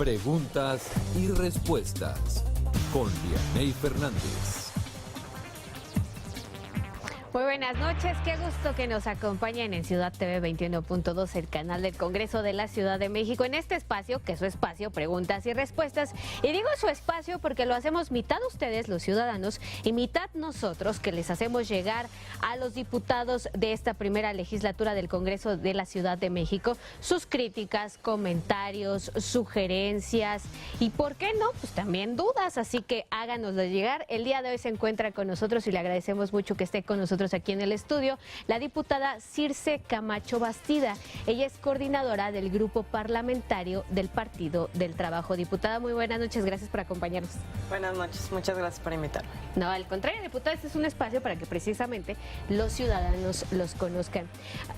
Preguntas y respuestas con Vianey Fernández. Muy buenas noches, qué gusto que nos acompañen en Ciudad TV 21.2, el canal del Congreso de la Ciudad de México, en este espacio, que es su espacio, preguntas y respuestas. Y digo su espacio porque lo hacemos mitad ustedes, los ciudadanos, y mitad nosotros, que les hacemos llegar a los diputados de esta primera legislatura del Congreso de la Ciudad de México sus críticas, comentarios, sugerencias y, ¿por qué no?, pues también dudas. Así que háganoslo llegar. El día de hoy se encuentra con nosotros y le agradecemos mucho que esté con nosotros aquí en el estudio la diputada Circe Camacho Bastida. Ella es coordinadora del grupo parlamentario del Partido del Trabajo. Diputada, muy buenas noches, gracias por acompañarnos. Buenas noches, muchas gracias por invitarme. No, al contrario, diputada, este es un espacio para que precisamente los ciudadanos los conozcan.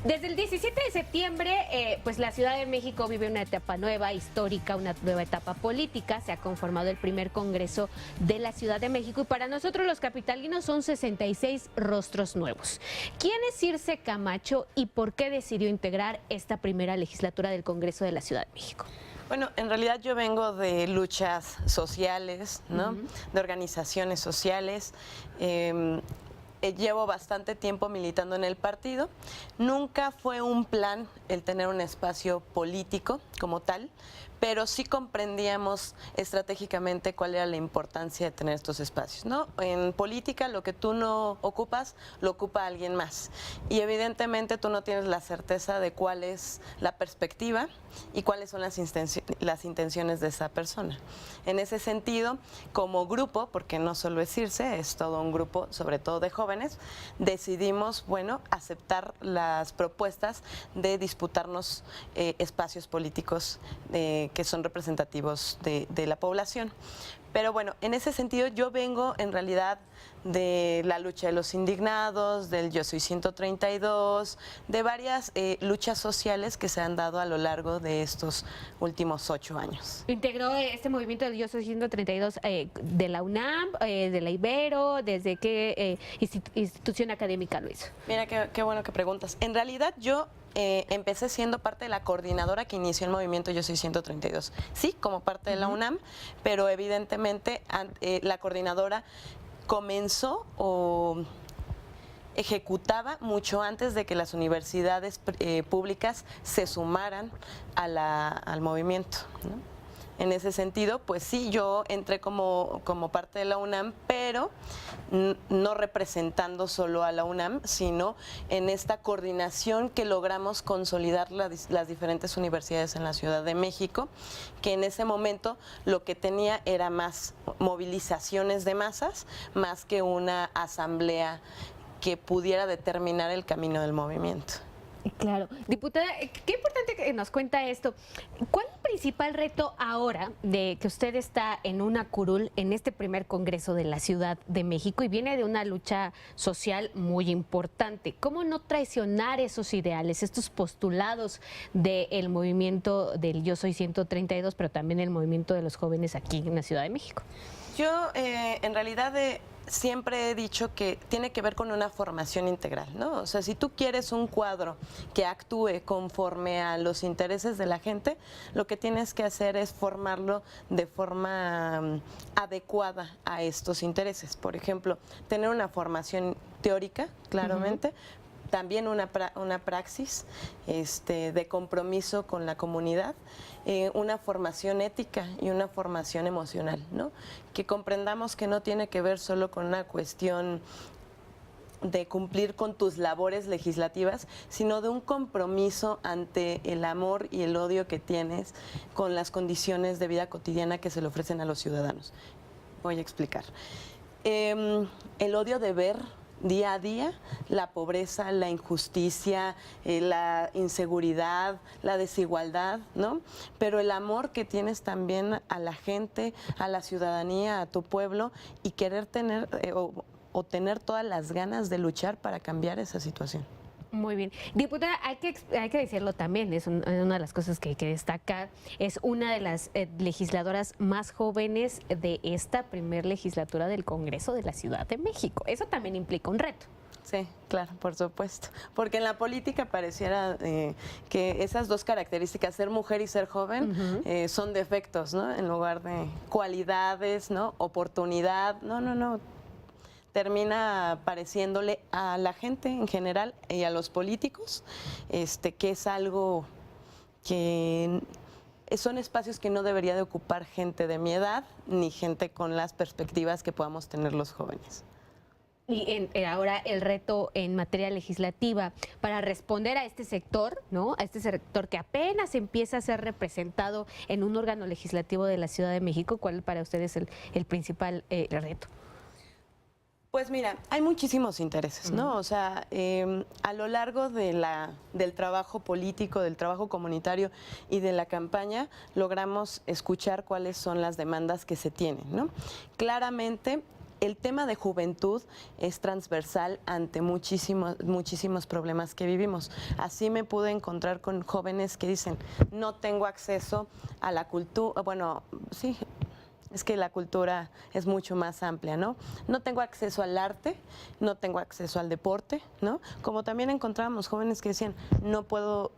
Desde el 17 de septiembre, pues la Ciudad de México vive una etapa nueva, histórica, una nueva etapa política. Se ha conformado el primer Congreso de la Ciudad de México y para nosotros los capitalinos son 66 rostros nuevos. ¿Quién es Circe Camacho y por qué decidió integrar esta primera legislatura del Congreso de la Ciudad de México? Bueno, en realidad yo vengo de luchas sociales, ¿no? De organizaciones sociales. Llevo bastante tiempo militando en el partido. Nunca fue un plan el tener un espacio político como tal, pero sí comprendíamos estratégicamente cuál era la importancia de tener estos espacios, ¿no? En política, lo que tú no ocupas, lo ocupa alguien más. Y evidentemente tú no tienes la certeza de cuál es la perspectiva y cuáles son las intenciones de esa persona. En ese sentido, como grupo, porque no solo es Circe, es todo un grupo, sobre todo de jóvenes, decidimos, bueno, aceptar las propuestas de disputarnos espacios políticos que son representativos de la población. Pero bueno, en ese sentido yo vengo en realidad de la lucha de los indignados, del Yo Soy 132, de varias luchas sociales que se han dado a lo largo de estos últimos 8 años. ¿Integró este movimiento del Yo Soy 132 de la UNAM, de la Ibero? ¿Desde qué institución académica lo hizo? Mira, qué bueno que preguntas. En realidad yo empecé siendo parte de la coordinadora que inició el movimiento Yo Soy 132. Sí, como parte de la UNAM, pero evidentemente la coordinadora comenzó o ejecutaba mucho antes de que las universidades públicas se sumaran al movimiento, ¿no? En ese sentido, pues sí, yo entré como parte de la UNAM, pero no representando solo a la UNAM, sino en esta coordinación que logramos consolidar las diferentes universidades en la Ciudad de México, que en ese momento lo que tenía era más movilizaciones de masas, más que una asamblea que pudiera determinar el camino del movimiento. Claro. Diputada, qué importante que nos cuenta esto. ¿Cuál es el principal reto ahora de que usted está en una curul en este primer Congreso de la Ciudad de México y viene de una lucha social muy importante? ¿Cómo no traicionar esos ideales, estos postulados del movimiento del Yo Soy 132, pero también el movimiento de los jóvenes aquí en la Ciudad de México? Yo, en realidad, siempre he dicho que tiene que ver con una formación integral, ¿no? O sea, si tú quieres un cuadro que actúe conforme a los intereses de la gente, lo que tienes que hacer es formarlo de forma adecuada a estos intereses. Por ejemplo, tener una formación teórica, claramente, también una praxis de compromiso con la comunidad, una formación ética y una formación emocional, ¿no? Que comprendamos que no tiene que ver solo con una cuestión de cumplir con tus labores legislativas, sino de un compromiso ante el amor y el odio que tienes con las condiciones de vida cotidiana que se le ofrecen a los ciudadanos. Voy a explicar. El odio de ver día a día la pobreza, la injusticia, la inseguridad, la desigualdad, ¿no? Pero el amor que tienes también a la gente, a la ciudadanía, a tu pueblo y querer tener o tener todas las ganas de luchar para cambiar esa situación. Muy bien. Diputada, hay que decirlo también, es una de las cosas que hay que destacar, es una de las legisladoras más jóvenes de esta primer legislatura del Congreso de la Ciudad de México. Eso también implica un reto. Sí, claro, por supuesto. Porque en la política pareciera que esas dos características, ser mujer y ser joven, son defectos, ¿no? En lugar de cualidades, ¿no? Oportunidad. No, no, no. Termina pareciéndole a la gente en general y a los políticos que es algo que son espacios que no debería de ocupar gente de mi edad ni gente con las perspectivas que podamos tener los jóvenes. Y ahora el reto en materia legislativa para responder a este sector, ¿no? A este sector que apenas empieza a ser representado en un órgano legislativo de la Ciudad de México, ¿cuál para ustedes es el principal reto? Pues mira, hay muchísimos intereses, ¿no? O sea, a lo largo del trabajo político, del trabajo comunitario y de la campaña, logramos escuchar cuáles son las demandas que se tienen, ¿no? Claramente, el tema de juventud es transversal ante muchísimos problemas que vivimos. Así me pude encontrar con jóvenes que dicen, no tengo acceso a la cultura, bueno, sí. Es que la cultura es mucho más amplia, ¿no? No tengo acceso al arte, no tengo acceso al deporte, ¿no? Como también encontrábamos jóvenes que decían, no puedo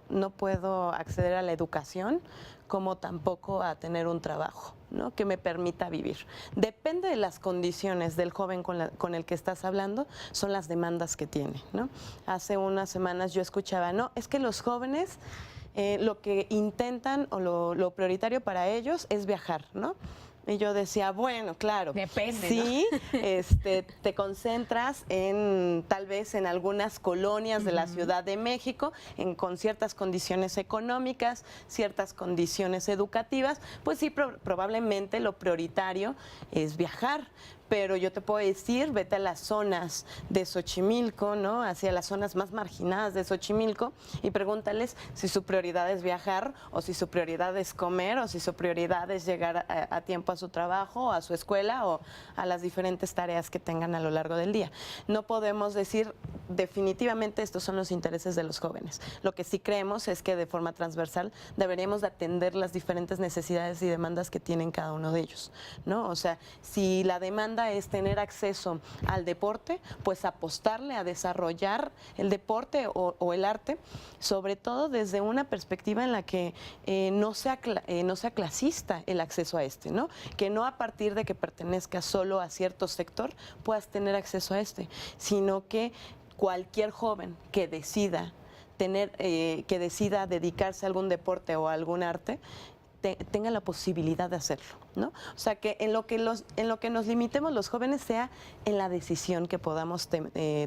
acceder a la educación, como tampoco a tener un trabajo, ¿no? Que me permita vivir. Depende de las condiciones del joven con el que estás hablando, son las demandas que tiene, ¿no? Hace unas semanas yo escuchaba, no, es que los jóvenes lo que intentan o lo prioritario para ellos es viajar, ¿no? Y yo decía, bueno, claro. Depende, sí, ¿no? Te concentras tal vez en algunas colonias de la Ciudad de México, con ciertas condiciones económicas, ciertas condiciones educativas, pues sí, probablemente lo prioritario es viajar. Pero yo te puedo decir, vete a las zonas de Xochimilco, ¿no? Hacia las zonas más marginadas de Xochimilco y pregúntales si su prioridad es viajar o si su prioridad es comer o si su prioridad es llegar a tiempo a su trabajo o a su escuela o a las diferentes tareas que tengan a lo largo del día. No podemos decir definitivamente estos son los intereses de los jóvenes. Lo que sí creemos es que de forma transversal deberíamos de atender las diferentes necesidades y demandas que tienen cada uno de ellos, ¿no? O sea, si la demanda es tener acceso al deporte, pues apostarle a desarrollar el deporte o el arte, sobre todo desde una perspectiva en la que no sea clasista el acceso a ¿no? Que no a partir de que pertenezcas solo a cierto sector puedas tener acceso a sino que cualquier joven que decida dedicarse a algún deporte o a algún arte tenga la posibilidad de hacerlo, ¿no? O sea, que en lo que nos limitemos los jóvenes sea en la decisión que podamos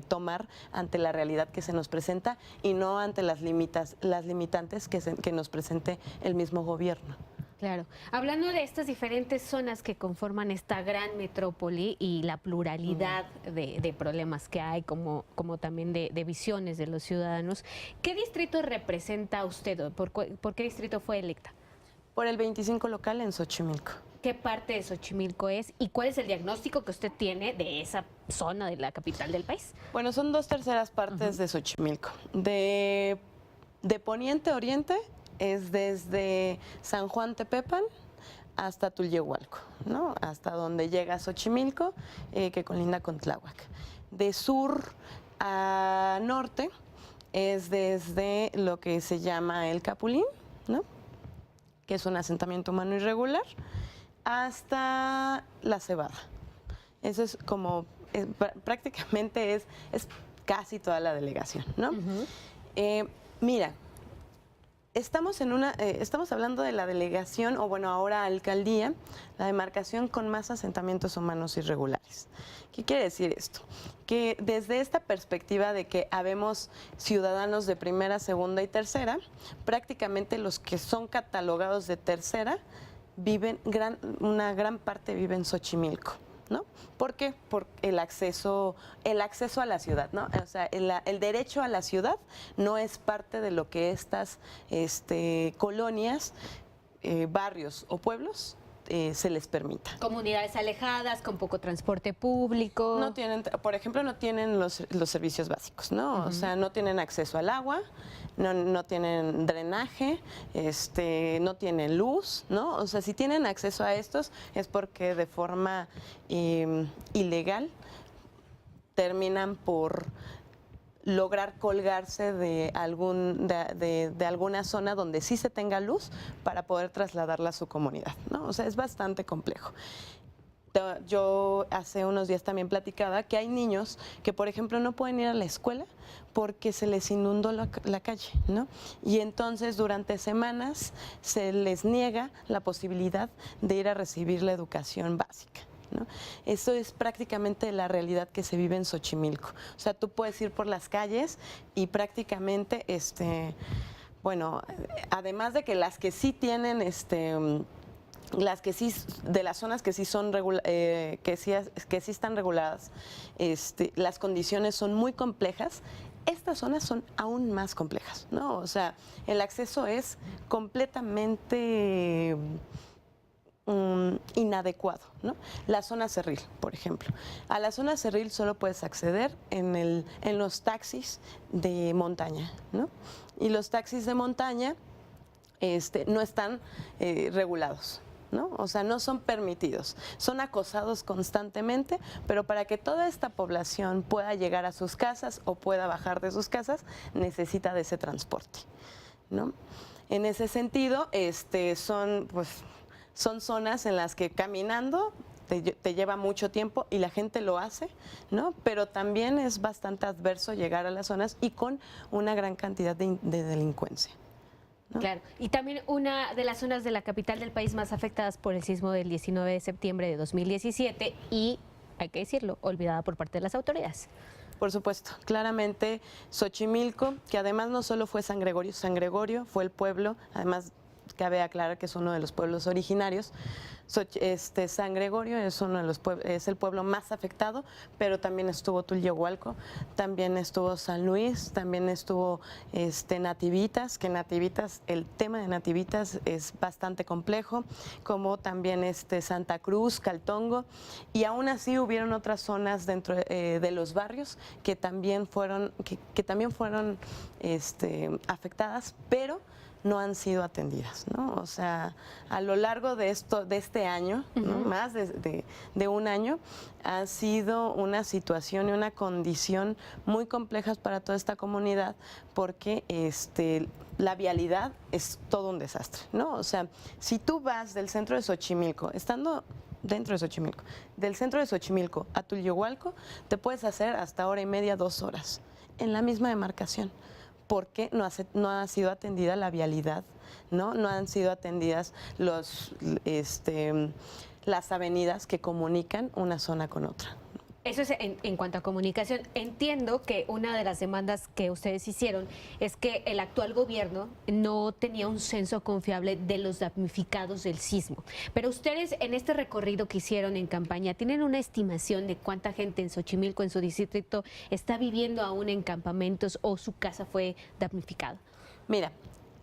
tomar ante la realidad que se nos presenta y no ante las limitantes que nos presente el mismo gobierno. Claro. Hablando de estas diferentes zonas que conforman esta gran metrópoli y la pluralidad de problemas que hay, como también de visiones de los ciudadanos, ¿qué distrito representa usted? ¿Por qué distrito fue electa? Por el 25 local en Xochimilco. ¿Qué parte de Xochimilco es y cuál es el diagnóstico que usted tiene de esa zona de la capital del país? Bueno, son 2/3 partes de Xochimilco. De poniente a oriente es desde San Juan Tepepan hasta Tulyehualco, ¿no? Hasta donde llega Xochimilco, que colinda con Tláhuac. De sur a norte es desde lo que se llama el Capulín, ¿no? Que es un asentamiento humano irregular, hasta La Cebada. Eso es como, prácticamente es casi toda la delegación, ¿no? Mira, estamos hablando de la delegación, o bueno, ahora alcaldía, la demarcación con más asentamientos humanos irregulares. ¿Qué quiere decir esto? Que desde esta perspectiva de que habemos ciudadanos de primera, segunda y tercera, prácticamente los que son catalogados de tercera una gran parte vive en Xochimilco, ¿no? ¿Por qué? Por el acceso a la ciudad, ¿no? O sea, el derecho a la ciudad no es parte de lo que estas colonias, barrios o pueblos se les permita. Comunidades alejadas, con poco transporte público. No tienen, por ejemplo, no tienen los servicios básicos, ¿no? O sea, no tienen acceso al agua, no tienen drenaje, no tienen luz, ¿no? O sea, si tienen acceso a estos es porque de forma ilegal terminan por lograr colgarse de alguna zona donde sí se tenga luz para poder trasladarla a su comunidad, ¿no? O sea, es bastante complejo. Yo hace unos días también platicaba que hay niños que, por ejemplo, no pueden ir a la escuela porque se les inundó la calle, ¿no? Y entonces durante semanas se les niega la posibilidad de ir a recibir la educación básica, ¿no? Eso es prácticamente la realidad que se vive en Xochimilco. O sea, tú puedes ir por las calles y prácticamente, bueno, además de que las que sí tienen, las que sí, de las zonas que sí son que sí están reguladas, las condiciones son muy complejas. Estas zonas son aún más complejas, ¿no? O sea, el acceso es completamente inadecuado, ¿no? La zona Cerril, por ejemplo. A la zona Cerril solo puedes acceder en los taxis de montaña, ¿no? Y los taxis de montaña no están regulados, ¿no? O sea, no son permitidos, son acosados constantemente, pero para que toda esta población pueda llegar a sus casas o pueda bajar de sus casas, necesita de ese transporte, ¿no? En ese sentido, son zonas en las que caminando te lleva mucho tiempo y la gente lo hace, ¿no? Pero también es bastante adverso llegar a las zonas y con una gran cantidad de delincuencia, ¿no? Claro, y también una de las zonas de la capital del país más afectadas por el sismo del 19 de septiembre de 2017 y, hay que decirlo, olvidada por parte de las autoridades. Por supuesto, claramente Xochimilco, que además no solo fue San Gregorio fue el pueblo, además cabe aclarar que es uno de los pueblos originarios. San Gregorio es uno de los es el pueblo más afectado, pero también estuvo Tulyehualco, también estuvo San Luis, también estuvo Nativitas, que Nativitas, el tema de Nativitas es bastante complejo, como también Santa Cruz, Caltongo, y aún así hubieron otras zonas dentro de los barrios que también fueron afectadas, pero no han sido atendidas, ¿no? O sea, a lo largo de este año, ¿no? Más de un año, ha sido una situación y una condición muy complejas para toda esta comunidad, porque la vialidad es todo un desastre, ¿no? O sea, si tú vas del centro de Xochimilco, estando dentro de Xochimilco, del centro de Xochimilco a Tulyehualco, te puedes hacer hasta 1:30, 2 horas, en la misma demarcación, porque no ha sido atendida la vialidad, ¿no? No han sido atendidas las avenidas que comunican una zona con otra. Eso es en cuanto a comunicación. Entiendo que una de las demandas que ustedes hicieron es que el actual gobierno no tenía un censo confiable de los damnificados del sismo. Pero ustedes en este recorrido que hicieron en campaña, ¿tienen una estimación de cuánta gente en Xochimilco, en su distrito, está viviendo aún en campamentos o su casa fue damnificada? Mira,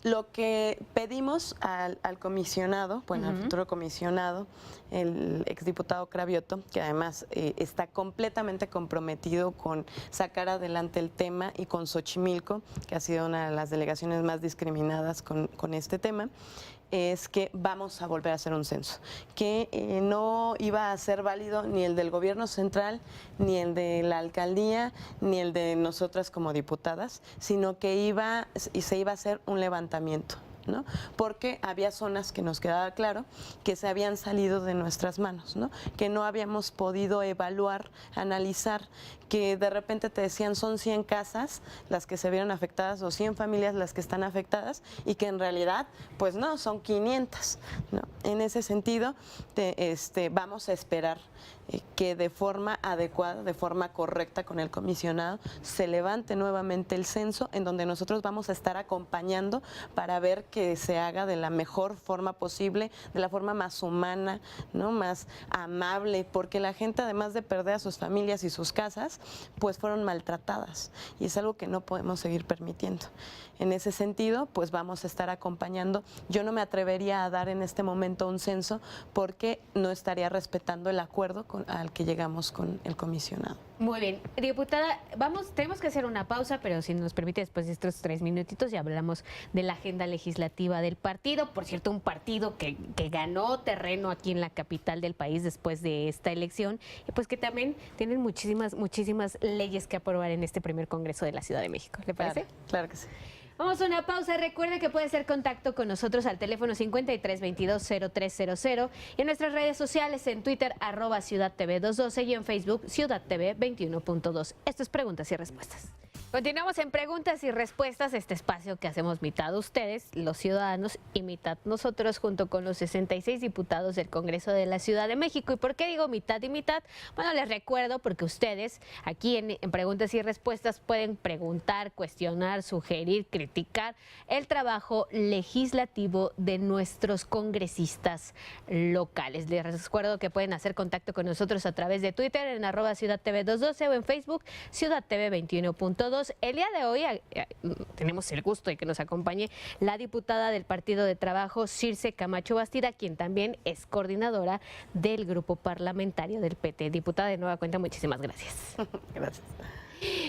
lo que pedimos al comisionado, bueno, al futuro comisionado, el exdiputado Cravioto, que además está completamente comprometido con sacar adelante el tema, y con Xochimilco, que ha sido una de las delegaciones más discriminadas con este tema, es que vamos a volver a hacer un censo, que no iba a ser válido ni el del gobierno central, ni el de la alcaldía, ni el de nosotras como diputadas, sino que se iba a hacer un levantamiento, ¿no? Porque había zonas que nos quedaba claro que se habían salido de nuestras manos, ¿no? Que no habíamos podido evaluar, analizar, que de repente te decían son 100 casas las que se vieron afectadas o 100 familias las que están afectadas, y que en realidad pues no, son 500, ¿no? En ese sentido vamos a esperar que de forma adecuada, de forma correcta con el comisionado, se levante nuevamente el censo, en donde nosotros vamos a estar acompañando para ver que se haga de la mejor forma posible, de la forma más humana, ¿no? Más amable, porque la gente, además de perder a sus familias y sus casas, pues fueron maltratadas, y es algo que no podemos seguir permitiendo. En ese sentido, pues vamos a estar acompañando. Yo no me atrevería a dar en este momento un censo porque no estaría respetando el acuerdo al que llegamos con el comisionado. Muy bien, diputada, tenemos que hacer una pausa, pero si nos permite después de estos 3 minutitos ya hablamos de la agenda legislativa. legislativa del partido. Por cierto, un partido que ganó terreno aquí en la capital del país después de esta elección, y pues que también tienen muchísimas leyes que aprobar en este primer Congreso de la Ciudad de México. ¿Le parece? Claro que sí. Vamos a una pausa. Recuerde que puede hacer contacto con nosotros al teléfono 5322-0300 y en nuestras redes sociales en Twitter @CiudadTV212 y en Facebook Ciudad TV 21.2. Esto es Preguntas y Respuestas. Continuamos en Preguntas y Respuestas, este espacio que hacemos mitad ustedes, los ciudadanos, y mitad nosotros, junto con los 66 diputados del Congreso de la Ciudad de México. ¿Y por qué digo mitad y mitad? Bueno, les recuerdo porque ustedes aquí en Preguntas y Respuestas pueden preguntar, cuestionar, sugerir, criticar el trabajo legislativo de nuestros congresistas locales. Les recuerdo que pueden hacer contacto con nosotros a través de Twitter en @CiudadTV212 o en Facebook Ciudad TV 21.2. El día de hoy tenemos el gusto de que nos acompañe la diputada del Partido de Trabajo, Circe Camacho Bastida, quien también es coordinadora del grupo parlamentario del PT. Diputada, de nueva cuenta, muchísimas gracias. Gracias.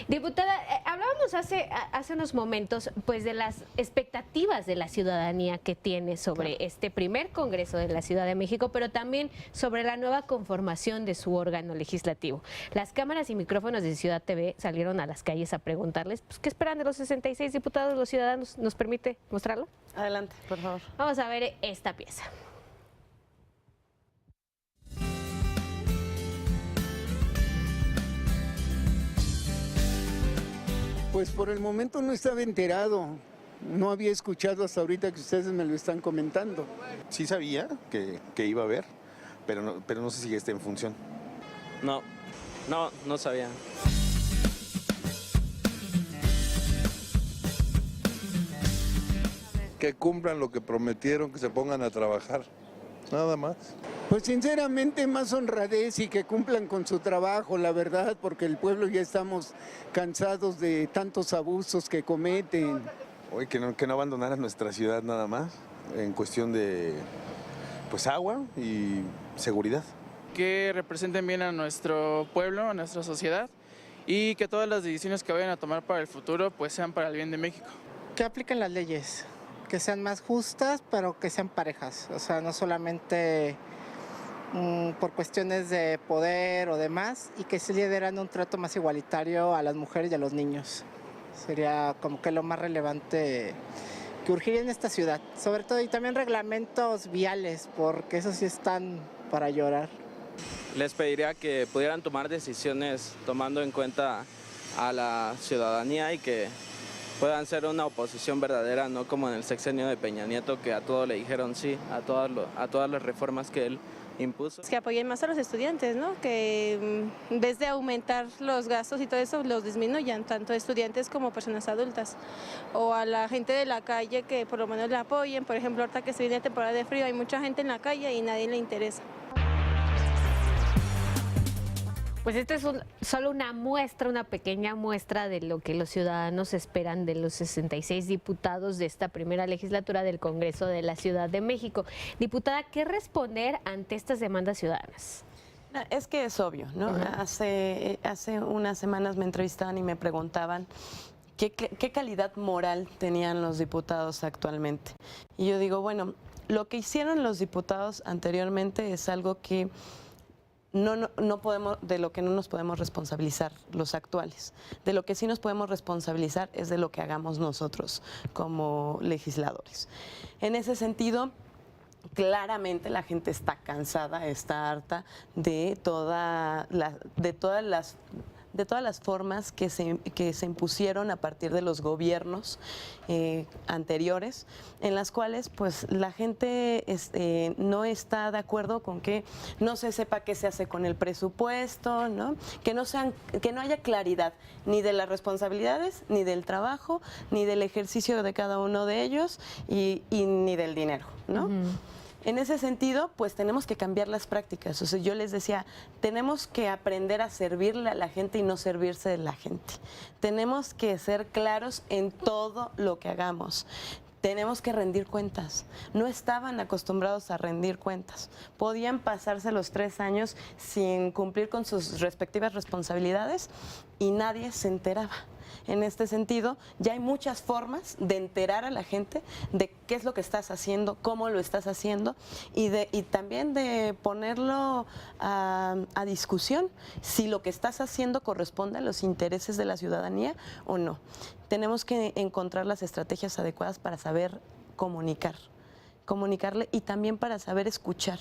Diputada, hablábamos hace unos momentos pues de las expectativas de la ciudadanía que tiene sobre este primer Congreso de la Ciudad de México, pero también sobre la nueva conformación de su órgano legislativo. Las cámaras y micrófonos de Ciudad TV salieron a las calles a preguntarles pues, qué esperan de los 66 diputados, los ciudadanos. ¿Nos permite mostrarlo? Adelante, por favor. Vamos a ver esta pieza. Pues por el momento no estaba enterado, no había escuchado hasta ahorita que ustedes me lo están comentando. Sí sabía que iba a haber, pero no sé si esté en función. No sabía. Que cumplan lo que prometieron, que se pongan a trabajar, nada más. Pues sinceramente más honradez y que cumplan con su trabajo, la verdad, porque el pueblo ya estamos cansados de tantos abusos que cometen. Hoy que no abandonaran nuestra ciudad nada más, en cuestión de pues agua y seguridad. Que representen bien a nuestro pueblo, a nuestra sociedad, y que todas las decisiones que vayan a tomar para el futuro pues sean para el bien de México. Que apliquen las leyes, que sean más justas, pero que sean parejas, o sea, no solamente por cuestiones de poder o demás, y que se le dieran un trato más igualitario a las mujeres y a los niños. Sería como que lo más relevante que urgiría en esta ciudad, sobre todo, y también reglamentos viales, porque esos sí están para llorar. Les pediría que pudieran tomar decisiones tomando en cuenta a la ciudadanía y que puedan ser una oposición verdadera, no como en el sexenio de Peña Nieto, que a todo le dijeron sí, a todas las reformas que él impuso. Que apoyen más a los estudiantes, ¿no? Que en vez de aumentar los gastos y todo eso, los disminuyan, tanto estudiantes como personas adultas. O a la gente de la calle que por lo menos la apoyen. Por ejemplo, ahorita que se viene temporada de frío, hay mucha gente en la calle y nadie le interesa. Pues esta es solo una muestra, una pequeña muestra de lo que los ciudadanos esperan de los 66 diputados de esta primera legislatura del Congreso de la Ciudad de México. Diputada, ¿qué responder ante estas demandas ciudadanas? Es que es obvio, ¿no? Hace unas semanas me entrevistaban y me preguntaban qué calidad moral tenían los diputados actualmente. Y yo digo, bueno, lo que hicieron los diputados anteriormente es algo que no podemos, de lo que no nos podemos responsabilizar los actuales. De lo que sí nos podemos responsabilizar es de lo que hagamos nosotros como legisladores. En ese sentido, claramente la gente está cansada, está harta de todas las formas que se impusieron a partir de los gobiernos anteriores, en las cuales pues la gente no está de acuerdo con que no se sepa qué se hace con el presupuesto, ¿no? Que no haya claridad ni de las responsabilidades, ni del trabajo, ni del ejercicio de cada uno de ellos y ni del dinero, ¿no? En ese sentido, pues tenemos que cambiar las prácticas. O sea, yo les decía, tenemos que aprender a servirle a la gente y no servirse de la gente. Tenemos que ser claros en todo lo que hagamos. Tenemos que rendir cuentas. No estaban acostumbrados a rendir cuentas. Podían pasarse los 3 años sin cumplir con sus respectivas responsabilidades y nadie se enteraba. en este sentido. Ya hay muchas formas de enterar a la gente de qué es lo que estás haciendo, cómo lo estás haciendo y también de ponerlo a discusión si lo que estás haciendo corresponde a los intereses de la ciudadanía o no. Tenemos que encontrar las estrategias adecuadas para saber comunicarle y también para saber escuchar,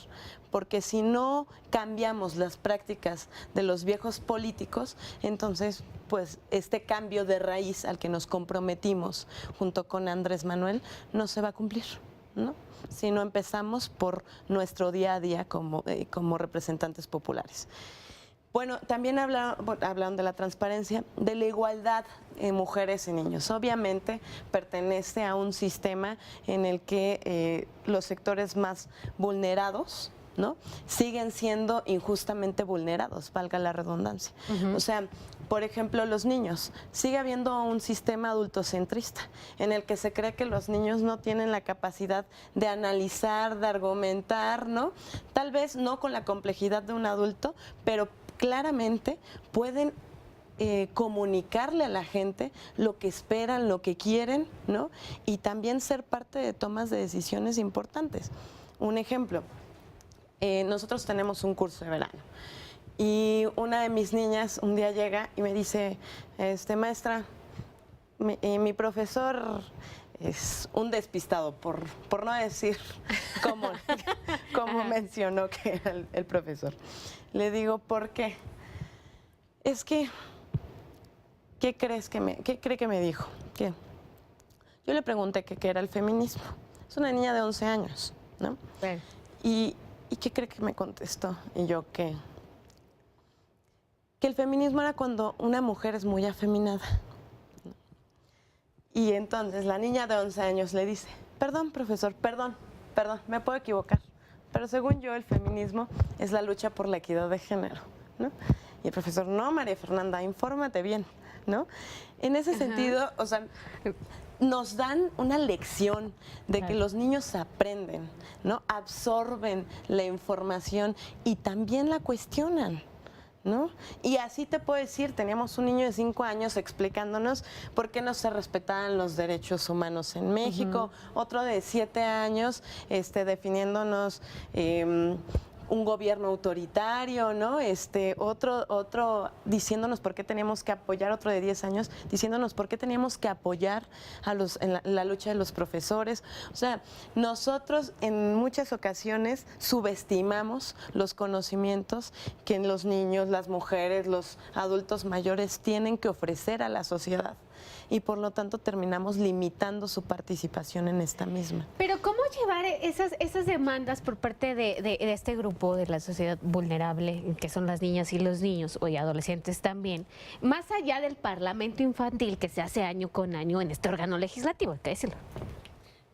porque si no cambiamos las prácticas de los viejos políticos, entonces pues este cambio de raíz al que nos comprometimos junto con Andrés Manuel no se va a cumplir, ¿no? Si no empezamos por nuestro día a día como representantes populares. Bueno, también hablaron de la transparencia, de la igualdad en mujeres y niños. Obviamente pertenece a un sistema en el que los sectores más vulnerados, ¿no?, siguen siendo injustamente vulnerados, valga la redundancia. O sea, por ejemplo, los niños. Sigue habiendo un sistema adultocentrista en el que se cree que los niños no tienen la capacidad de analizar, de argumentar, ¿no? Tal vez no con la complejidad de un adulto, pero claramente pueden comunicarle a la gente lo que esperan, lo que quieren, ¿no? Y también ser parte de tomas de decisiones importantes. Un ejemplo, nosotros tenemos un curso de verano y una de mis niñas un día llega y me dice, maestra, mi profesor es un despistado, por no decir cómo mencionó que era el profesor. Le digo, ¿por qué? Es que, ¿qué cree que me dijo? ¿Qué? Yo le pregunté qué era el feminismo. Es una niña de 11 años, ¿no? Sí. ¿Y qué cree que me contestó? Y yo, ¿qué? Que el feminismo era cuando una mujer es muy afeminada. Y entonces la niña de 11 años le dice, perdón, profesor, perdón, me puedo equivocar, pero según yo el feminismo es la lucha por la equidad de género, ¿no? Y el profesor, no, María Fernanda, infórmate bien, ¿no? En ese sentido, o sea, nos dan una lección de que los niños aprenden, ¿no? Absorben la información y también la cuestionan, ¿no? Y así te puedo decir, teníamos un niño de 5 años explicándonos por qué no se respetaban los derechos humanos en México, otro de 7 años definiéndonos un gobierno autoritario, ¿no? Otro diciéndonos por qué teníamos que apoyar, otro de 10 años diciéndonos por qué teníamos que apoyar en la lucha de los profesores. O sea, nosotros en muchas ocasiones subestimamos los conocimientos que los niños, las mujeres, los adultos mayores tienen que ofrecer a la sociedad. Y por lo tanto terminamos limitando su participación en esta misma. Pero ¿cómo llevar esas demandas por parte de este grupo de la sociedad vulnerable, que son las niñas y los niños, y adolescentes también, más allá del Parlamento Infantil que se hace año con año en este órgano legislativo, hay que decirlo?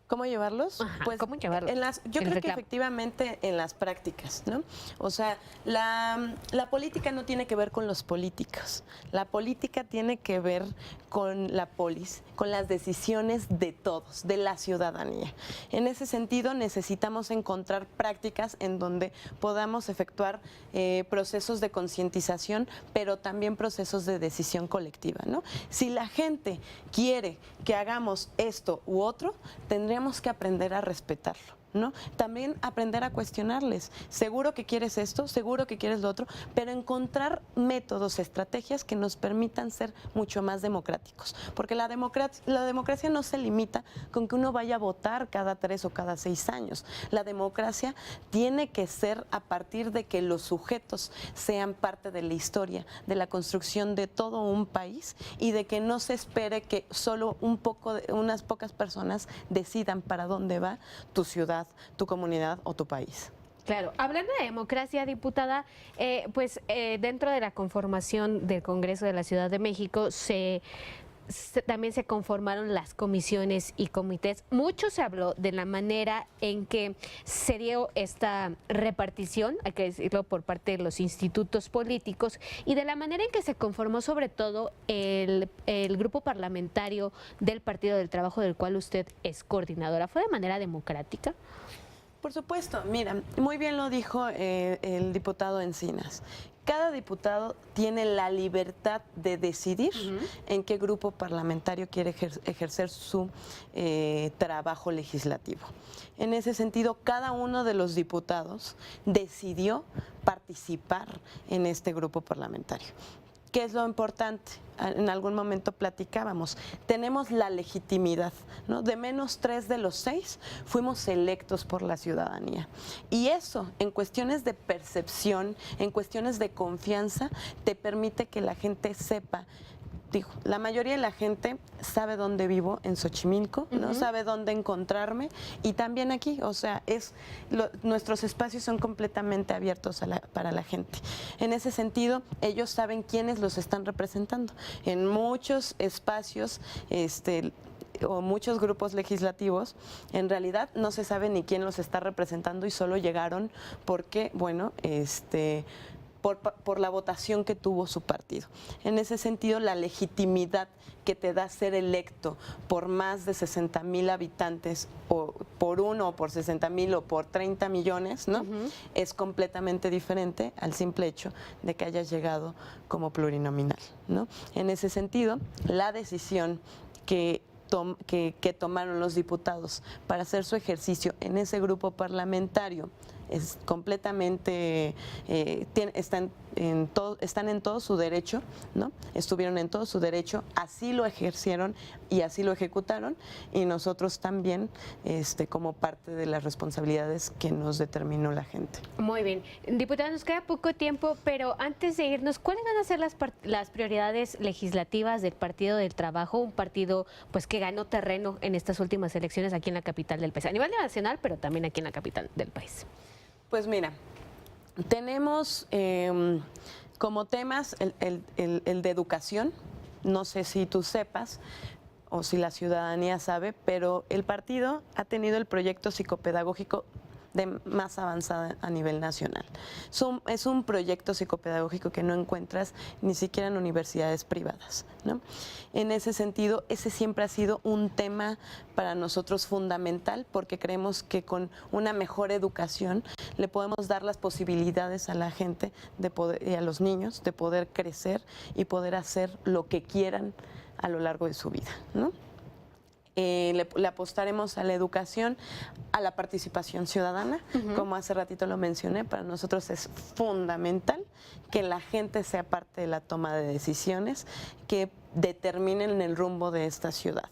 ¿Cómo llevarlos? Ajá, pues ¿cómo llevarlos? Yo creo que efectivamente en las prácticas, ¿no? O sea, la política no tiene que ver con los políticos. La política tiene que ver con la polis, con las decisiones de todos, de la ciudadanía. En ese sentido, necesitamos encontrar prácticas en donde podamos efectuar procesos de concientización, pero también procesos de decisión colectiva, ¿no? Si la gente quiere que hagamos esto u otro, tendríamos que aprender a respetarlo, ¿no? También aprender a cuestionarles. Seguro que quieres esto, seguro que quieres lo otro, pero encontrar métodos, estrategias que nos permitan ser mucho más democráticos. Porque la democracia no se limita con que uno vaya a votar cada 3 o cada 6 años. La democracia tiene que ser a partir de que los sujetos sean parte de la historia, de la construcción de todo un país y de que no se espere que solo unas pocas personas decidan para dónde va tu ciudad, tu comunidad o tu país. Claro, hablando de democracia, diputada, dentro de la conformación del Congreso de la Ciudad de México también se conformaron las comisiones y comités. Mucho se habló de la manera en que se dio esta repartición, hay que decirlo, por parte de los institutos políticos y de la manera en que se conformó sobre todo el grupo parlamentario del Partido del Trabajo, del cual usted es coordinadora. ¿Fue de manera democrática? Por supuesto, mira, muy bien lo dijo el diputado Encinas, Cada diputado tiene la libertad de decidir en qué grupo parlamentario quiere ejercer su trabajo legislativo. En ese sentido, cada uno de los diputados decidió participar en este grupo parlamentario. ¿Qué es lo importante? En algún momento platicábamos, tenemos la legitimidad, ¿no? De -3 de los 6 fuimos electos por la ciudadanía. Y eso, en cuestiones de percepción, en cuestiones de confianza, te permite que la gente sepa. Digo, la mayoría de la gente sabe dónde vivo en Xochimilco, ¿no? Sabe dónde encontrarme y también aquí, o sea, nuestros espacios son completamente abiertos para la gente. En ese sentido, ellos saben quiénes los están representando. En muchos espacios, o muchos grupos legislativos, en realidad no se sabe ni quién los está representando y solo llegaron porque, bueno, por la votación que tuvo su partido. En ese sentido, la legitimidad que te da ser electo por más de 60,000 habitantes, o por 1, o por 60,000, o por 30 millones, ¿no? Es completamente diferente al simple hecho de que hayas llegado como plurinominal, ¿no? En ese sentido, la decisión que tomaron los diputados para hacer su ejercicio en ese grupo parlamentario es completamente, están en todo su derecho, ¿no? Estuvieron en todo su derecho, así lo ejercieron y así lo ejecutaron, y nosotros también, como parte de las responsabilidades que nos determinó la gente. Muy bien. Diputada, nos queda poco tiempo, pero antes de irnos, ¿cuáles van a ser las prioridades legislativas del Partido del Trabajo? Un partido pues que ganó terreno en estas últimas elecciones aquí en la capital del país, a nivel nacional, pero también aquí en la capital del país. Pues mira, tenemos como temas el de educación. No sé si tú sepas o si la ciudadanía sabe, pero el partido ha tenido el proyecto psicopedagógico de más avanzada a nivel nacional. Es un proyecto psicopedagógico que no encuentras ni siquiera en universidades privadas, ¿no? En ese sentido, ese siempre ha sido un tema para nosotros fundamental, porque creemos que con una mejor educación le podemos dar las posibilidades a la gente de poder, y a los niños, de poder crecer y poder hacer lo que quieran a lo largo de su vida, ¿no? Le apostaremos a la educación, a la participación ciudadana, como hace ratito lo mencioné. Para nosotros es fundamental que la gente sea parte de la toma de decisiones que determinen el rumbo de esta ciudad.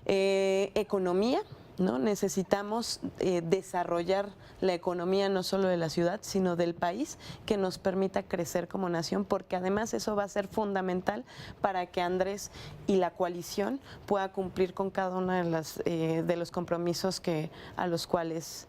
Economía, ¿no? Necesitamos desarrollar la economía no solo de la ciudad, sino del país, que nos permita crecer como nación, porque además eso va a ser fundamental para que Andrés y la coalición pueda cumplir con cada uno de los compromisos a los cuales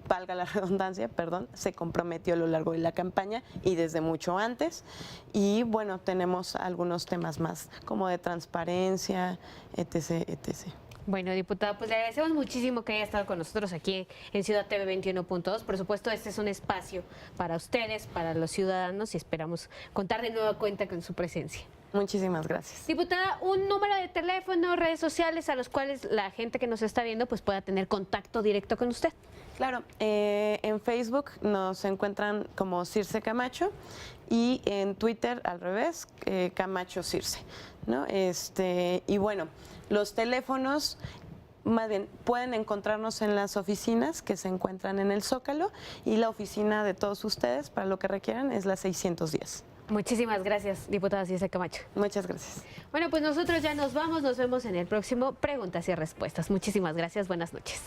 valga la redundancia, se comprometió a lo largo de la campaña y desde mucho antes. Y bueno, tenemos algunos temas más, como de transparencia, etc., etc. Bueno, diputada, pues le agradecemos muchísimo que haya estado con nosotros aquí en Ciudad TV 21.2. Por supuesto, este es un espacio para ustedes, para los ciudadanos, y esperamos contar de nueva cuenta con su presencia. Muchísimas gracias. Diputada, un número de teléfono, redes sociales a los cuales la gente que nos está viendo pues pueda tener contacto directo con usted. Claro, en Facebook nos encuentran como Circe Camacho y en Twitter al revés, Camacho Circe, ¿no? Y bueno, los teléfonos, más bien, pueden encontrarnos en las oficinas que se encuentran en el Zócalo, y la oficina de todos ustedes, para lo que requieran, es la 610. Muchísimas gracias, diputada Circe Camacho. Muchas gracias. Bueno, pues nosotros ya nos vamos, nos vemos en el próximo Preguntas y Respuestas. Muchísimas gracias, buenas noches.